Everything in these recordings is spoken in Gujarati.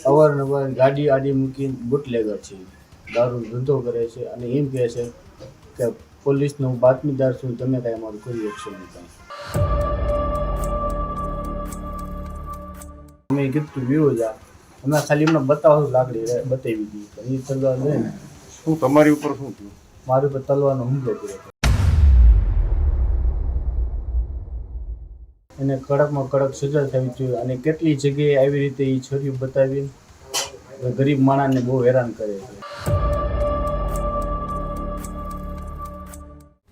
અવારનવાર ગાડી આડી મૂકીને બુટલેગર છે, દારૂ ધંધો કરે છે અને એમ કહે છે કે પોલીસનો બાતમીદાર છું, તમે કાંઈ અમારું કરી શકશો નહીં કાંઈ. અમે કીધું વિરોધ જા અમે ખાલી એમને બતાવો લાકડી બતાવી હતી પણ એ તલવાર લઈને શું તમારી ઉપર શું થયું? મારી ઉપર તલવારનો હુમલો કર્યો હતો. એને કડકમાં કડક સજા થવી જોઈએ અને કેટલી જગ્યાએ આવી રીતે એ છોરીઓ બતાવી ગરીબ માણસને બહુ હેરાન કરે છે.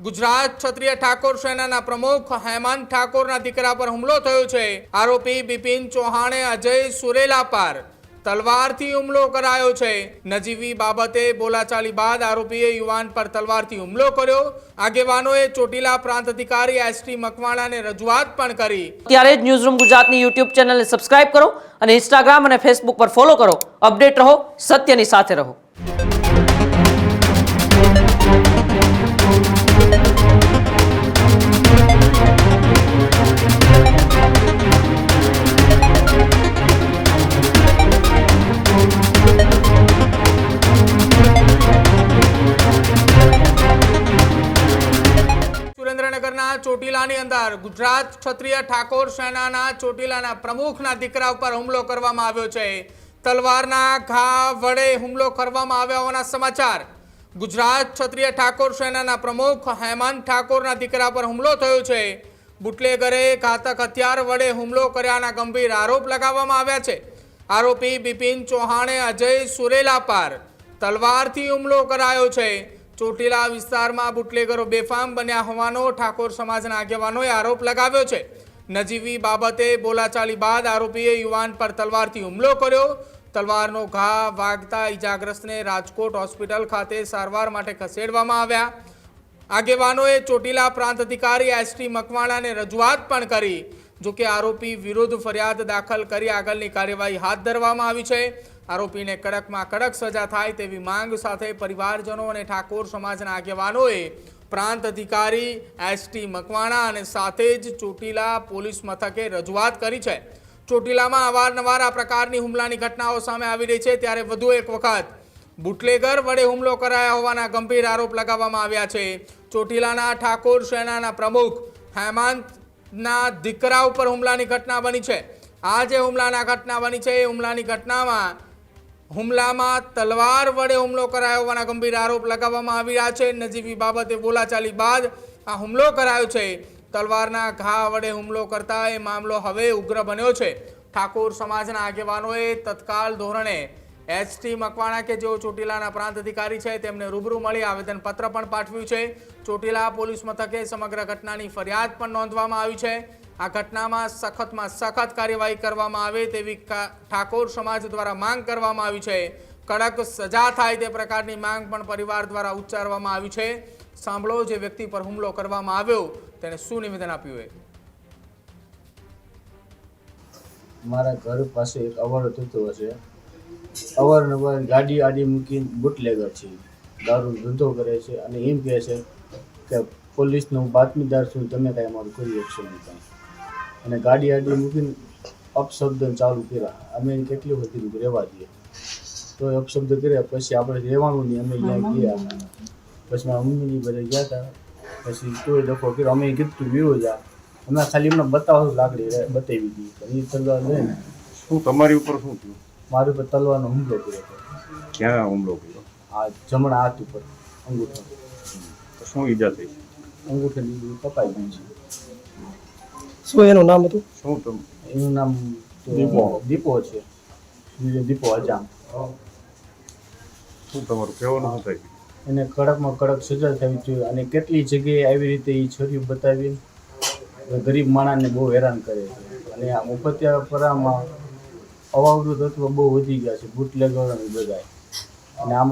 ગુજરાત ક્ષત્રિય ઠાકોર સેનાના પ્રમુખ હેમંત ઠાકોરના દીકરા પર હુમલો થયો છે. આરોપી બિપિન ચૌહાણે અજય સુરેલા પર તલવારથી હુમલો કરાયો છે. નજીવી બાબતે બોલાચાલી બાદ આરોપીએ યુવાન પર તલવારથી હુમલો કર્યો. આગેવાનોએ ચોટીલા પ્રાંત અધિકારી એસટી મકવાણાને રજૂઆત પણ કરી. ત્યારે જ ન્યૂઝરૂમ ગુજરાતની યુટ્યુબ ચેનલને સબસ્ક્રાઇબ કરો અને ઇન્સ્ટાગ્રામ અને ફેસબુક પર ફોલો કરો. અપડેટ રહો, સત્યની સાથે રહો. સુરેન્દ્રનગરના ચોટીલાની અંદર ગુજરાત ક્ષત્રિય ઠાકોર સેનાના ચોટીલાના પ્રમુખના દીકરા ઉપર હુમલો કરવામાં આવ્યો છે. તલવારના ઘા વડે હુમલો કરવામાં આવ્યા હોવાના સમાચાર. ગુજરાત ક્ષત્રિય ઠાકોર સેનાના પ્રમુખ હેમંત ઠાકોરના દીકરા પર હુમલો થયો છે. બુટલેગરે ઘાતક હથિયાર વડે હુમલો કર્યાના ગંભીર આરોપ લગાવવામાં આવ્યા છે. આરોપી બિપિન ચૌહાણે અજય સુરેલા પર તલવારથી હુમલો કરાયો છે. ચોટીલા વિસ્તારમાં બુટલેગરો બેફામ બન્યા હોવાનો ઠાકોર સમાજના આગેવાનોએ આરોપ લગાવ્યો છે. નજીવી બાબતે બોલાચાલી બાદ આરોપીએ યુવાન પર તલવારથી હુમલો કર્યો. તલવારનો ઘા વાગતા ઈજાગ્રસ્તને રાજકોટ હોસ્પિટલ ખાતે સારવાર માટે ખસેડવામાં આવ્યા. આગેવાનોએ ચોટીલા પ્રાંત અધિકારી એસટી મકવાણાને રજૂઆત પણ કરી. જોકે આરોપી વિરુદ્ધ ફરિયાદ દાખલ કરી આગળની કાર્યવાહી હાથ ધરવામાં આવી છે. આરોપીને કડકમાં કડક સજા થાય તેવી માંગ સાથે પરિવારજનો અને ઠાકોર સમાજના આગેવાનોએ પ્રાંત અધિકારી એસટી મકવાણા અને સાથે જ ચોટીલા પોલીસ મથકે રજૂઆત કરી છે. ચોટીલામાં અવારનવાર આ પ્રકારની હુમલાની ઘટનાઓ સામે આવી રહી છે, ત્યારે વધુ એક વખત બુટલેગર વડે હુમલો કરાયા હોવાના ગંભીર આરોપ લગાવવામાં આવ્યા છે. ચોટીલાના ઠાકોર સેનાના પ્રમુખ હેમંતના દીકરા ઉપર હુમલાની ઘટના બની છે. આ જે હુમલાની ઘટના બની છે એ હુમલામાં તલવાર વડે હુમલો કરાયો હોવાના ગંભીર આરોપ લગાવવામાં આવી રહ્યા છે. નજીવી બાબતે બોલાચાલી બાદ આ હુમલો કરાયો છે. તલવારના ઘા વડે હુમલો કરતા એ મામલો હવે ઉગ્ર બન્યો છે. ઠાકોર સમાજના આગેવાનોએ તત્કાલ ધોરણે એસટી મકવાણા કે જેઓ ચોટીલાના પ્રાંત અધિકારી છે તેમને રૂબરૂ મળી આવેદનપત્ર પણ પાઠવ્યું છે. ચોટીલા પોલીસ મથકે સમગ્ર ઘટનાની ફરિયાદ પણ નોંધવામાં આવી છે. આ ઘટનામાં સખત કાર્યવાહી કરવામાં આવે તેવી ઠાકોર સમાજ દ્વારા માંગ કરવામાં આવી છે. કડક સજા થાય તે પ્રકારની માંગ પણ પરિવાર દ્વારા ઉચ્ચારવામાં આવી છે. સાંભળો જે વ્યક્તિ પર હુમલો કરવામાં આવ્યો તેને શું નિવેદન આપ્યું. મારા ઘર પાસે એક અવારો થતો હશે. અવારનવાર ગાડી આડી મૂકીને બુટલેગર છે, દારૂ ધંધો કરે છે અને એમ કહે છે કે પોલીસનો બાતમીદાર છું, તમે કાંઈ અમારું કરી શકશો નહીં કાંઈ. અને ગાડી આડી મૂકીને અપશબ્દ ચાલુ કર્યા. અમે કેટલી વખત કીધું રહેવા દઈએ તો અપશબ્દ કર્યા. પછી આપણે રહેવાનું નહીં, અમે ત્યાં ગયા. પછી મારા મમ્મીની બધા ગયા હતા. પછી તોય ડખો કર્યો. અમે કીધું વિરોધ જા અમે ખાલી એમને બતાવો લાકડી બતાવી હતી પણ એ તલવાર લઈને શું તમારી ઉપર શું થયું? મારી ઉપર તલવારનો હુમલો કર્યો હતો. ક્યાં હુમલો કર્યો? આ જમણા હાથ ઉપર અંગૂઠો. શું ઈજા થઈ? અંગૂઠાની કપાઈ ગઈ છે. શું એનું નામ હતું? શું એનું નામ દીપો છે. દીપો અજામ. શું તમારું કહેવાનું શું થાય? એને કડકમાં કડક સજા થવી જોઈએ અને કેટલી જગ્યાએ આવી રીતે એ છોરીઓ બતાવી ગરીબ માણસને બહુ હેરાન કરે છે. અને આ મુફતિયા પરામાં અવાવૃત તત્વ બહુ વધી ગયા છે, બુટલેગરોની બધાય. અને આમ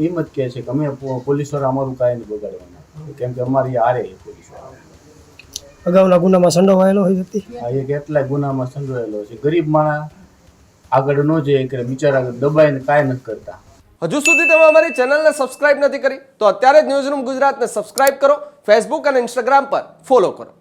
એમ જ કહે છે કે અમે પોલીસવાળા અમારું કાંઈ નહીં બગાડવાના, કેમ કે અમારી હારે પોલીસવાળા. અગાઉના ગુનામાં સંડોવાયેલો હોય વ્યક્તિ? આ એક એટલાય ગુનામાં સંડોવાયેલો છે. ગરીબ માણસ આગળ ન જઈ કરે, બિચારા દબાઈને કાંઈ નથી કરતા. હજુ સુધી તમે અમારી ચેનલને સબસ્ક્રાઇબ નથી કરી તો અત્યારે જ ન્યૂઝરૂમ ગુજરાતને સબસ્ક્રાઇબ કરો. ફેસબુક અને ઇન્સ્ટાગ્રામ પર ફોલો કરો.